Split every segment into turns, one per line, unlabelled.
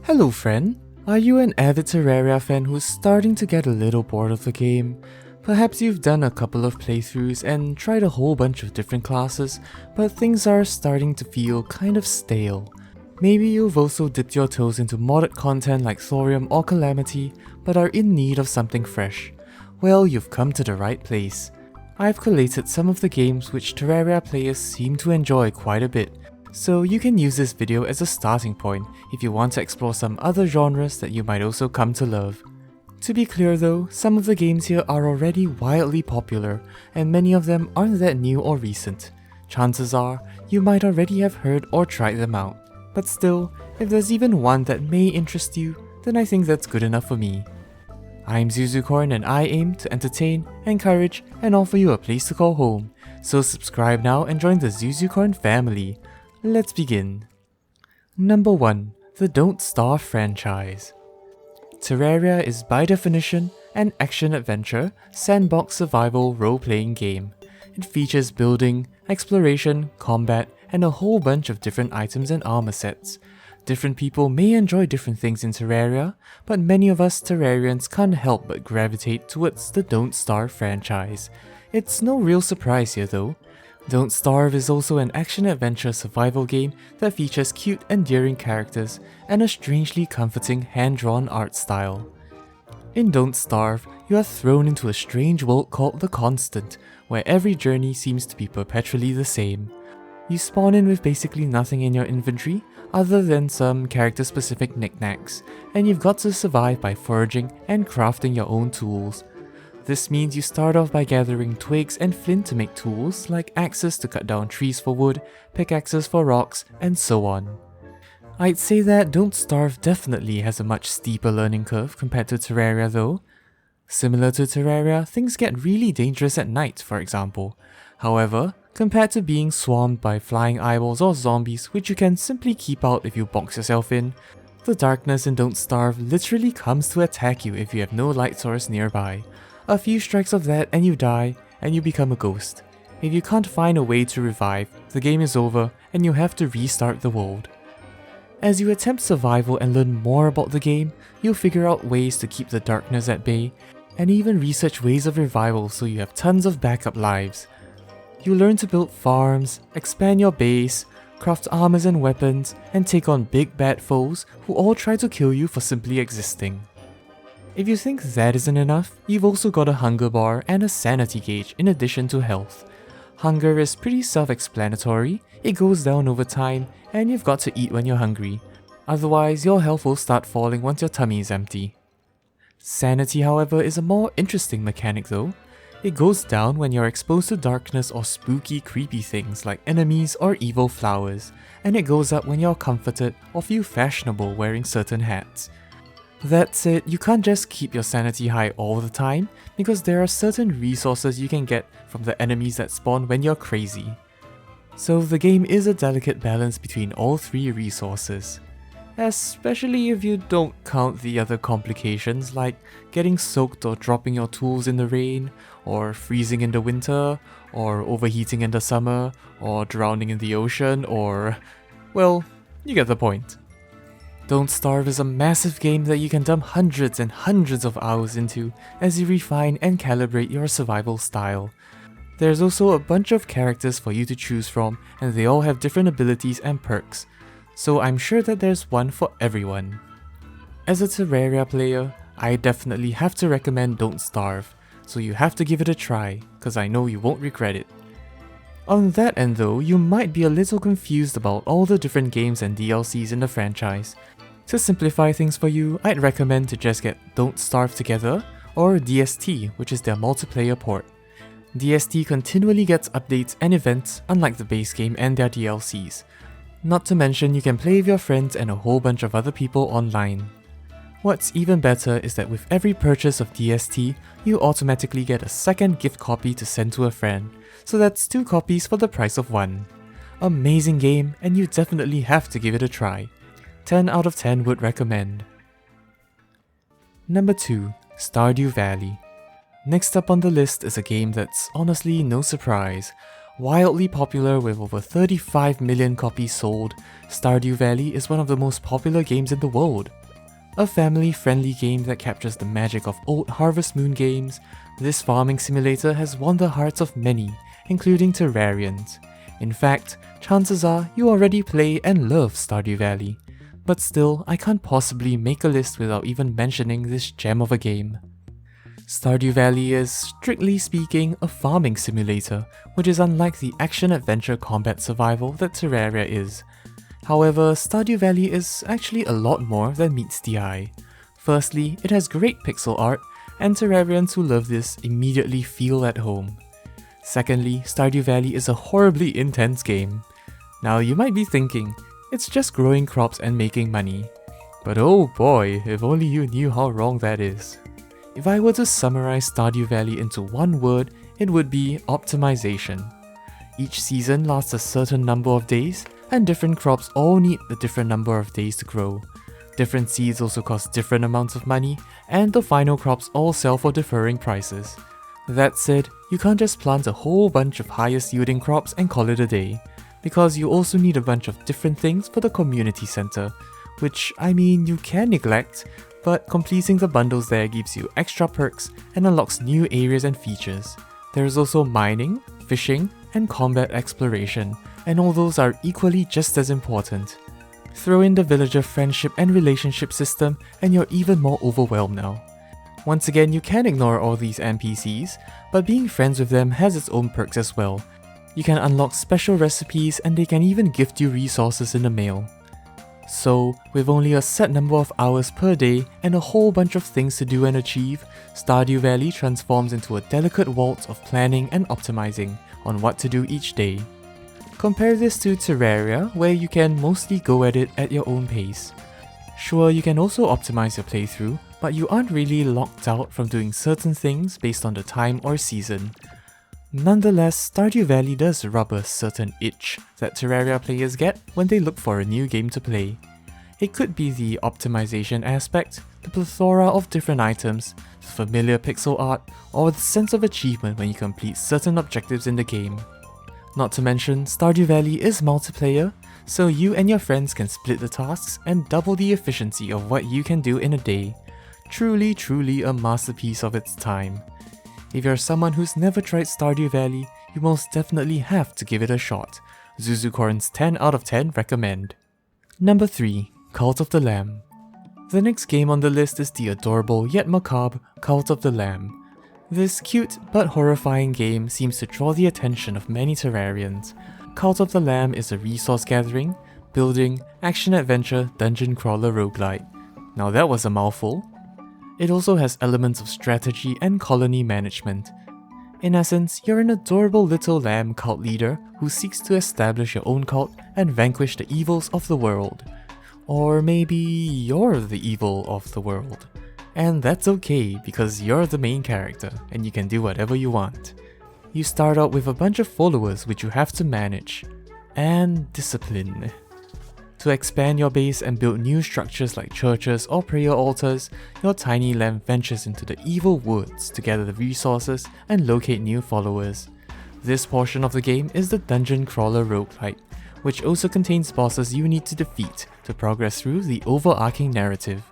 Hello friend, are you an avid Terraria fan who's starting to get a little bored of the game? Perhaps you've done a couple of playthroughs and tried a whole bunch of different classes, but things are starting to feel kind of stale. Maybe you've also dipped your toes into modded content like Thorium or Calamity, but are in need of something fresh. Well, you've come to the right place. I've collated some of the games which Terraria players seem to enjoy quite a bit, so you can use this video as a starting point if you want to explore some other genres that you might also come to love. To be clear though, some of the games here are already wildly popular, and many of them aren't that new or recent. Chances are, you might already have heard or tried them out. But still, if there's even one that may interest you, then I think that's good enough for me. I'm Zuzucorn and I aim to entertain, encourage, and offer you a place to call home. So subscribe now and join the Zuzucorn family. Let's begin. Number 1. The Don't Starve franchise. Terraria is by definition an action-adventure, sandbox survival role-playing game. It features building, exploration, combat, and a whole bunch of different items and armor sets. Different people may enjoy different things in Terraria, but many of us Terrarians can't help but gravitate towards the Don't Starve franchise. It's no real surprise here though. Don't Starve is also an action-adventure survival game that features cute, endearing characters and a strangely comforting hand-drawn art style. In Don't Starve, you are thrown into a strange world called The Constant, where every journey seems to be perpetually the same. You spawn in with basically nothing in your inventory other than some character-specific knickknacks, and you've got to survive by foraging and crafting your own tools. This means you start off by gathering twigs and flint to make tools like axes to cut down trees for wood, pickaxes for rocks, and so on. I'd say that Don't Starve definitely has a much steeper learning curve compared to Terraria though. Similar to Terraria, things get really dangerous at night, for example. However, compared to being swarmed by flying eyeballs or zombies which you can simply keep out if you box yourself in, the darkness in Don't Starve literally comes to attack you if you have no light source nearby. A few strikes of that and you die, and you become a ghost. If you can't find a way to revive, the game is over and you have to restart the world. As you attempt survival and learn more about the game, you'll figure out ways to keep the darkness at bay, and even research ways of revival so you have tons of backup lives. You learn to build farms, expand your base, craft armors and weapons, and take on big bad foes who all try to kill you for simply existing. If you think that isn't enough, you've also got a hunger bar and a sanity gauge in addition to health. Hunger is pretty self-explanatory, it goes down over time, and you've got to eat when you're hungry. Otherwise, your health will start falling once your tummy is empty. Sanity, however, is a more interesting mechanic though. It goes down when you're exposed to darkness or spooky, creepy things like enemies or evil flowers, and it goes up when you're comforted or feel fashionable wearing certain hats. That said, you can't just keep your sanity high all the time, because there are certain resources you can get from the enemies that spawn when you're crazy. So the game is a delicate balance between all three resources. Especially if you don't count the other complications like getting soaked or dropping your tools in the rain, or freezing in the winter, or overheating in the summer, or drowning in the ocean, or... well, you get the point. Don't Starve is a massive game that you can dump hundreds and hundreds of hours into as you refine and calibrate your survival style. There's also a bunch of characters for you to choose from, and they all have different abilities and perks, so I'm sure that there's one for everyone. As a Terraria player, I definitely have to recommend Don't Starve, so you have to give it a try, cause I know you won't regret it. On that end though, you might be a little confused about all the different games and DLCs in the franchise. To simplify things for you, I'd recommend to just get Don't Starve Together, or DST, which is their multiplayer port. DST continually gets updates and events unlike the base game and their DLCs. Not to mention you can play with your friends and a whole bunch of other people online. What's even better is that with every purchase of DST, you automatically get a second gift copy to send to a friend, so that's 2 copies for the price of 1. Amazing game, and you definitely have to give it a try. 10 out of 10 would recommend. Number 2. Stardew Valley. Next up on the list is a game that's honestly no surprise. Wildly popular with over 35 million copies sold, Stardew Valley is one of the most popular games in the world. A family-friendly game that captures the magic of old Harvest Moon games, this farming simulator has won the hearts of many, including Terrarians. In fact, chances are you already play and love Stardew Valley. But still, I can't possibly make a list without even mentioning this gem of a game. Stardew Valley is, strictly speaking, a farming simulator, which is unlike the action-adventure combat survival that Terraria is. However, Stardew Valley is actually a lot more than meets the eye. Firstly, it has great pixel art, and Terrarians who love this immediately feel at home. Secondly, Stardew Valley is a horribly intense game. Now you might be thinking, it's just growing crops and making money. But oh boy, if only you knew how wrong that is. If I were to summarize Stardew Valley into one word, it would be optimization. Each season lasts a certain number of days, and different crops all need a different number of days to grow. Different seeds also cost different amounts of money, and the final crops all sell for differing prices. That said, you can't just plant a whole bunch of highest yielding crops and call it a day, because you also need a bunch of different things for the community center, which I mean you can neglect, but completing the bundles there gives you extra perks and unlocks new areas and features. There is also mining, fishing, and combat exploration, and all those are equally just as important. Throw in the villager friendship and relationship system and you're even more overwhelmed now. Once again, you can ignore all these NPCs, but being friends with them has its own perks as well. You can unlock special recipes and they can even gift you resources in the mail. So, with only a set number of hours per day and a whole bunch of things to do and achieve, Stardew Valley transforms into a delicate waltz of planning and optimizing on what to do each day. Compare this to Terraria, where you can mostly go at it at your own pace. Sure, you can also optimize your playthrough, but you aren't really locked out from doing certain things based on the time or season. Nonetheless, Stardew Valley does rub a certain itch that Terraria players get when they look for a new game to play. It could be the optimization aspect, the plethora of different items, the familiar pixel art, or the sense of achievement when you complete certain objectives in the game. Not to mention, Stardew Valley is multiplayer, so you and your friends can split the tasks and double the efficiency of what you can do in a day. Truly a masterpiece of its time. If you're someone who's never tried Stardew Valley, you most definitely have to give it a shot. Zuzucorn's 10 out of 10 recommend. Number 3. Cult of the Lamb. The next game on the list is the adorable yet macabre Cult of the Lamb. This cute but horrifying game seems to draw the attention of many Terrarians. Cult of the Lamb is a resource gathering, building, action-adventure, dungeon crawler roguelite. Now that was a mouthful. It also has elements of strategy and colony management. In essence, you're an adorable little lamb cult leader who seeks to establish your own cult and vanquish the evils of the world. Or maybe you're the evil of the world. And that's okay because you're the main character and you can do whatever you want. You start out with a bunch of followers which you have to manage. And discipline. To expand your base and build new structures like churches or prayer altars, your tiny lamb ventures into the evil woods to gather the resources and locate new followers. This portion of the game is the dungeon crawler roguelite, which also contains bosses you need to defeat to progress through the overarching narrative.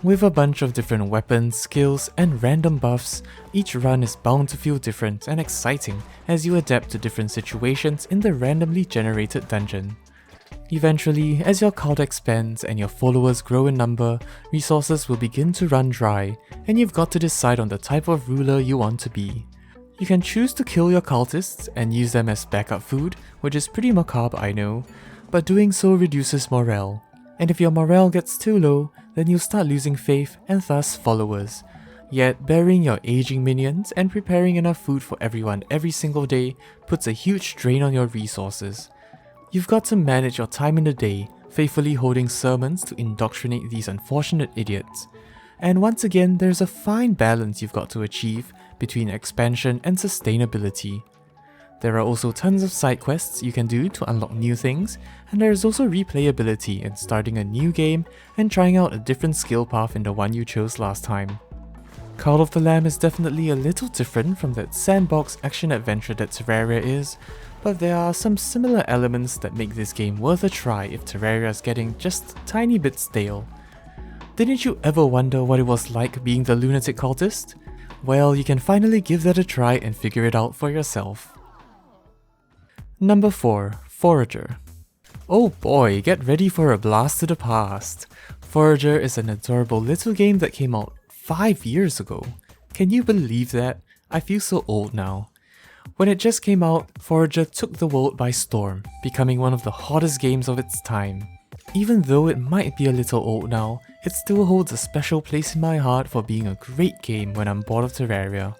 With a bunch of different weapons, skills, and random buffs, each run is bound to feel different and exciting as you adapt to different situations in the randomly generated dungeon. Eventually, as your cult expands and your followers grow in number, resources will begin to run dry, and you've got to decide on the type of ruler you want to be. You can choose to kill your cultists and use them as backup food, which is pretty macabre I know, but doing so reduces morale. And if your morale gets too low, then you'll start losing faith and thus followers. Yet, burying your aging minions and preparing enough food for everyone every single day puts a huge strain on your resources. You've got to manage your time in the day, faithfully holding sermons to indoctrinate these unfortunate idiots. And once again, there's a fine balance you've got to achieve between expansion and sustainability. There are also tons of side quests you can do to unlock new things, and there is also replayability in starting a new game and trying out a different skill path in the one you chose last time. Cult of the Lamb is definitely a little different from that sandbox action-adventure that Terraria is, but there are some similar elements that make this game worth a try if Terraria is getting just a tiny bit stale. Didn't you ever wonder what it was like being the lunatic cultist? Well, you can finally give that a try and figure it out for yourself. Number 4. Forager. Oh boy, get ready for a blast to the past. Forager is an adorable little game that came out 5 years ago. Can you believe that? I feel so old now. When it just came out, Forager took the world by storm, becoming one of the hottest games of its time. Even though it might be a little old now, it still holds a special place in my heart for being a great game when I'm bored of Terraria.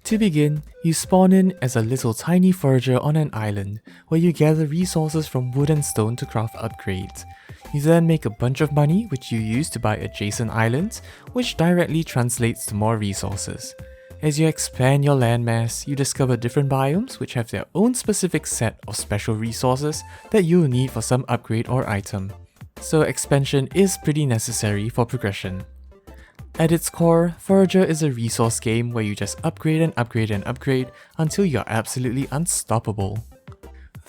To begin, you spawn in as a little tiny forager on an island, where you gather resources from wood and stone to craft upgrades. You then make a bunch of money which you use to buy adjacent islands, which directly translates to more resources. As you expand your landmass, you discover different biomes which have their own specific set of special resources that you'll need for some upgrade or item. So expansion is pretty necessary for progression. At its core, Forager is a resource game where you just upgrade and upgrade and upgrade until you're absolutely unstoppable.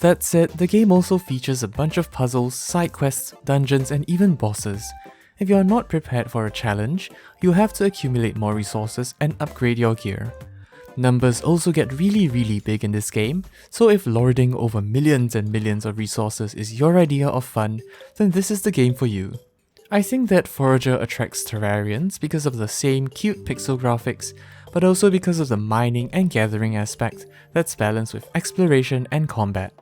That said, the game also features a bunch of puzzles, side quests, dungeons, and even bosses. If you're not prepared for a challenge, you'll have to accumulate more resources and upgrade your gear. Numbers also get really big in this game, so if lording over millions and millions of resources is your idea of fun, then this is the game for you. I think that Forager attracts Terrarians because of the same cute pixel graphics, but also because of the mining and gathering aspect that's balanced with exploration and combat.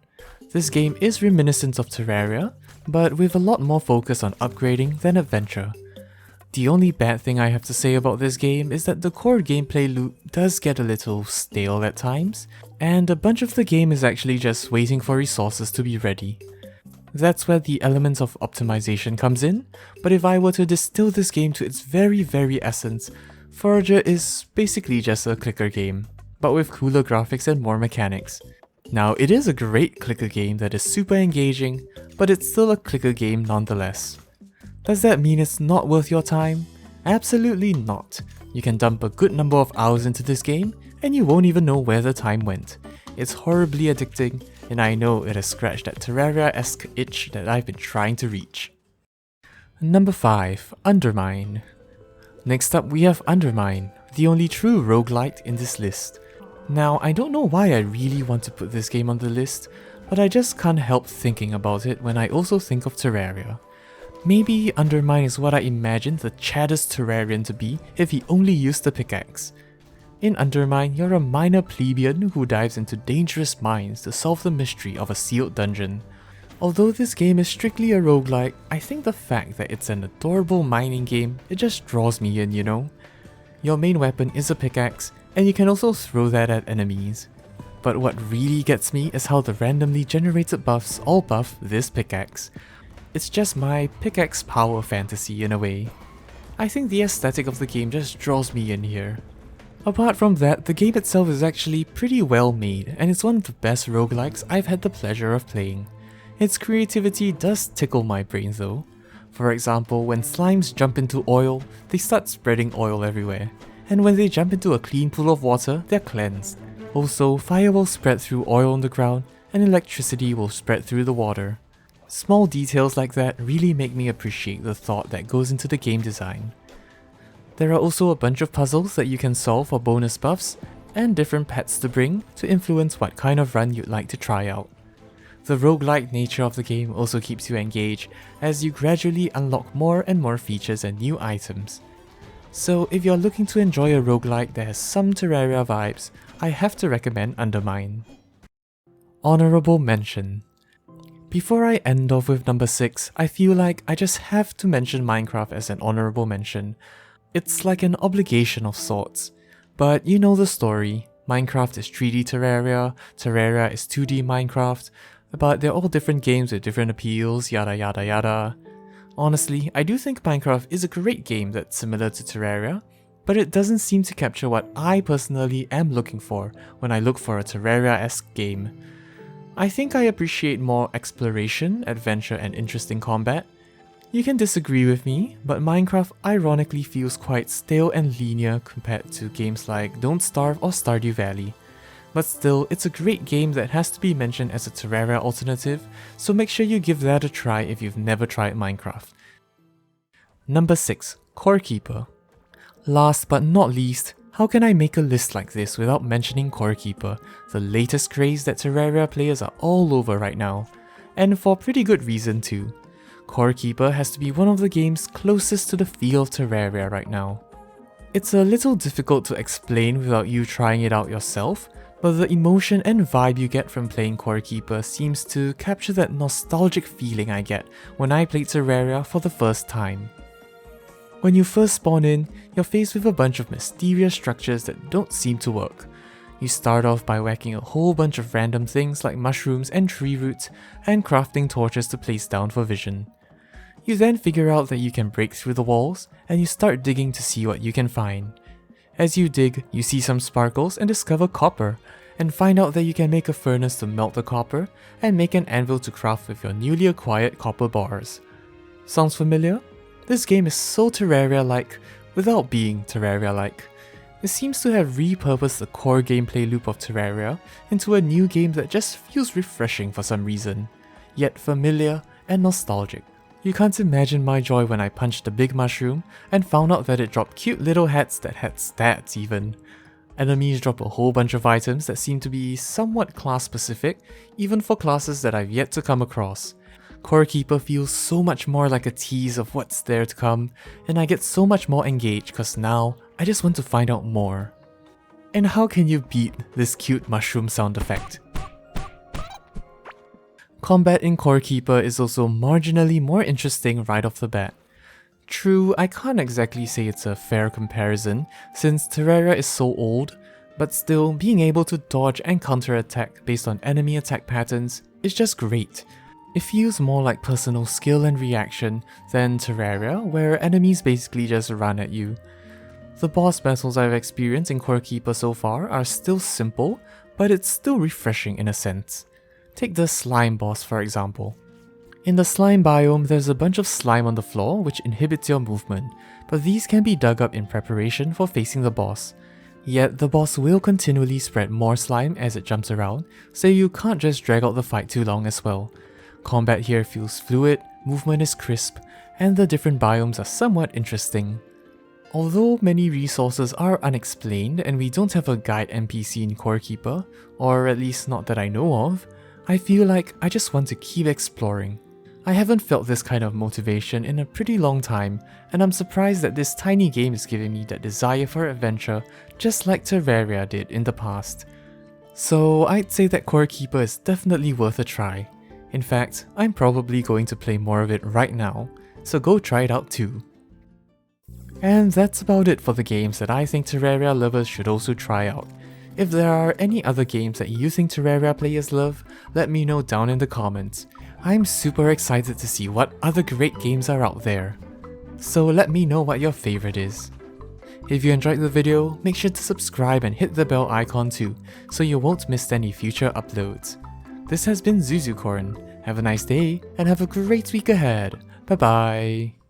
This game is reminiscent of Terraria, but with a lot more focus on upgrading than adventure. The only bad thing I have to say about this game is that the core gameplay loop does get a little stale at times, and a bunch of the game is actually just waiting for resources to be ready. That's where the elements of optimization comes in, but if I were to distill this game to its very essence, Forager is basically just a clicker game, but with cooler graphics and more mechanics. Now, it is a great clicker game that is super engaging, but it's still a clicker game nonetheless. Does that mean it's not worth your time? Absolutely not. You can dump a good number of hours into this game, and you won't even know where the time went. It's horribly addicting, and I know it has scratched that Terraria-esque itch that I've been trying to reach. Number 5. Undermine. Next up we have Undermine, the only true roguelite in this list. Now, I don't know why I really want to put this game on the list, but I just can't help thinking about it when I also think of Terraria. Maybe Undermine is what I imagine the chaddest Terrarian to be if he only used the pickaxe. In Undermine, you're a minor plebeian who dives into dangerous mines to solve the mystery of a sealed dungeon. Although this game is strictly a roguelike, I think the fact that it's an adorable mining game, it just draws me in, you know? Your main weapon is a pickaxe, and you can also throw that at enemies. But what really gets me is how the randomly generated buffs all buff this pickaxe. It's just my pickaxe power fantasy in a way. I think the aesthetic of the game just draws me in here. Apart from that, the game itself is actually pretty well made, and it's one of the best roguelikes I've had the pleasure of playing. Its creativity does tickle my brain though. For example, when slimes jump into oil, they start spreading oil everywhere, and when they jump into a clean pool of water, they're cleansed. Also, fire will spread through oil on the ground, and electricity will spread through the water. Small details like that really make me appreciate the thought that goes into the game design. There are also a bunch of puzzles that you can solve for bonus buffs, and different pets to bring to influence what kind of run you'd like to try out. The roguelike nature of the game also keeps you engaged as you gradually unlock more and more features and new items. So if you're looking to enjoy a roguelike that has some Terraria vibes, I have to recommend Undermine. Honorable mention. Before I end off with number 6, I feel like I just have to mention Minecraft as an honorable mention. It's like an obligation of sorts. But you know the story. Minecraft is 3D Terraria, Terraria is 2D Minecraft, but they're all different games with different appeals, yada yada yada. Honestly, I do think Minecraft is a great game that's similar to Terraria, but it doesn't seem to capture what I personally am looking for when I look for a Terraria-esque game. I think I appreciate more exploration, adventure, and interesting combat. You can disagree with me, but Minecraft ironically feels quite stale and linear compared to games like Don't Starve or Stardew Valley. But still, it's a great game that has to be mentioned as a Terraria alternative, so make sure you give that a try if you've never tried Minecraft. Number 6. Core Keeper. Last but not least, how can I make a list like this without mentioning Core Keeper, the latest craze that Terraria players are all over right now, and for pretty good reason too. Core Keeper has to be one of the games closest to the feel of Terraria right now. It's a little difficult to explain without you trying it out yourself, but the emotion and vibe you get from playing Core Keeper seems to capture that nostalgic feeling I get when I played Terraria for the first time. When you first spawn in, you're faced with a bunch of mysterious structures that don't seem to work. You start off by whacking a whole bunch of random things like mushrooms and tree roots and crafting torches to place down for vision. You then figure out that you can break through the walls and you start digging to see what you can find. As you dig, you see some sparkles and discover copper, and find out that you can make a furnace to melt the copper and make an anvil to craft with your newly acquired copper bars. Sounds familiar? This game is so Terraria-like without being Terraria-like. It seems to have repurposed the core gameplay loop of Terraria into a new game that just feels refreshing for some reason, yet familiar and nostalgic. You can't imagine my joy when I punched the big mushroom and found out that it dropped cute little hats that had stats even. Enemies drop a whole bunch of items that seem to be somewhat class specific, even for classes that I've yet to come across. Core Keeper feels so much more like a tease of what's there to come, and I get so much more engaged cause now I just want to find out more. And how can you beat this cute mushroom sound effect? Combat in Core Keeper is also marginally more interesting right off the bat. True, I can't exactly say it's a fair comparison since Terraria is so old, but still being able to dodge and counter-attack based on enemy attack patterns is just great. It feels more like personal skill and reaction than Terraria, where enemies basically just run at you. The boss battles I've experienced in Core Keeper so far are still simple, but it's still refreshing in a sense. Take the slime boss for example. In the slime biome, there's a bunch of slime on the floor which inhibits your movement, but these can be dug up in preparation for facing the boss. Yet the boss will continually spread more slime as it jumps around, so you can't just drag out the fight too long as well. Combat here feels fluid, movement is crisp, and the different biomes are somewhat interesting. Although many resources are unexplained and we don't have a guide NPC in Core Keeper, or at least not that I know of, I feel like I just want to keep exploring. I haven't felt this kind of motivation in a pretty long time, and I'm surprised that this tiny game is giving me that desire for adventure just like Terraria did in the past. So I'd say that Core Keeper is definitely worth a try. In fact, I'm probably going to play more of it right now, so go try it out too. And that's about it for the games that I think Terraria lovers should also try out. If there are any other games that you think Terraria players love, let me know down in the comments. I'm super excited to see what other great games are out there. So let me know what your favorite is. If you enjoyed the video, make sure to subscribe and hit the bell icon too, so you won't miss any future uploads. This has been Zuzucorn. Have a nice day, and have a great week ahead. Bye bye.